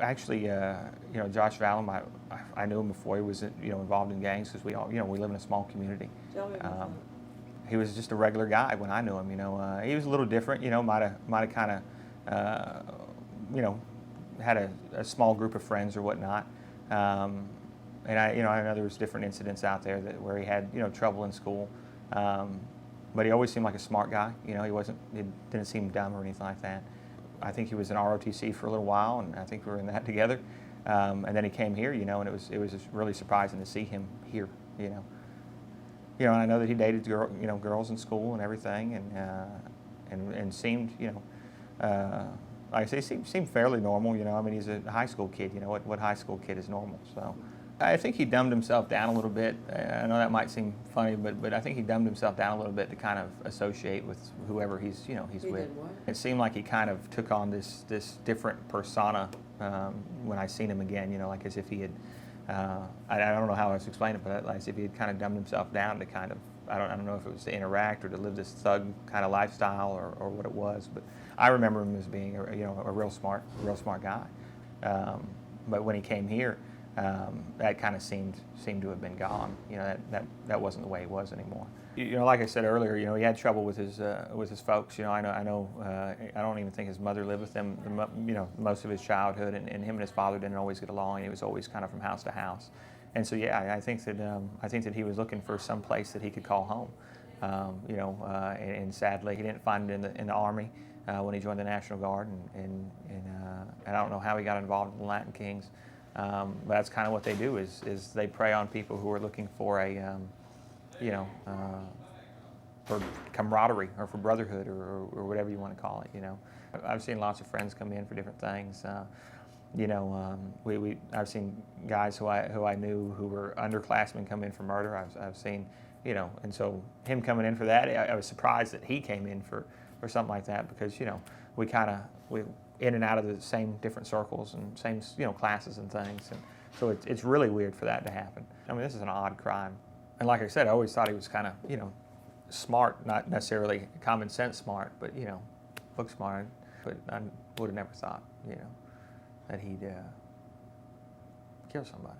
Actually, Josh Vallum, I knew him before he was, involved in gangs because we all, we live in a small community. He was just a regular guy when I knew him. He was a little different. Might have kind of, had a small group of friends or whatnot. And I know there was different incidents out there where he had, trouble in school. But he always seemed like a smart guy. He didn't seem dumb or anything like that. I think he was in ROTC for a little while, and I think we were in that together. And then he came here, and it was just really surprising to see him here, and I know that he dated girls in school and everything, and seemed, like I say, seemed fairly normal. He's a high school kid. What high school kid is normal? So I think he dumbed himself down a little bit. I know that might seem funny, but I think he dumbed himself down a little bit to kind of associate with whoever he's with. It seemed like he kind of took on this different persona when I seen him again. Like as if he had. I don't know how else to explain it, but like as if he had kind of dumbed himself down to kind of. I don't know if it was to interact or to live this thug kind of lifestyle or what it was, but I remember him as being a real smart guy. But when he came here. That kind of seemed to have been gone. That wasn't the way he was anymore. Like I said earlier, he had trouble with his folks. I know. I don't even think his mother lived with him. Most of his childhood, and him and his father didn't always get along. And he was always kind of from house to house. And so, yeah, I think that he was looking for some place that he could call home. And sadly, he didn't find it in the Army when he joined the National Guard. And I don't know how he got involved in the Latin Kings. But that's kind of what they do is they prey on people who are looking for a, for camaraderie or for brotherhood or whatever you want to call it. I've seen lots of friends come in for different things. I've seen guys who I knew who were underclassmen come in for murder. I've seen, and so him coming in for that, I was surprised that he came in for something like that because we in and out of the same different circles and same classes and things, and so it's really weird for that to happen. This is an odd crime, and like I said, I always thought he was kind of smart, not necessarily common sense smart, but book smart. But I would have never thought that he'd kill somebody.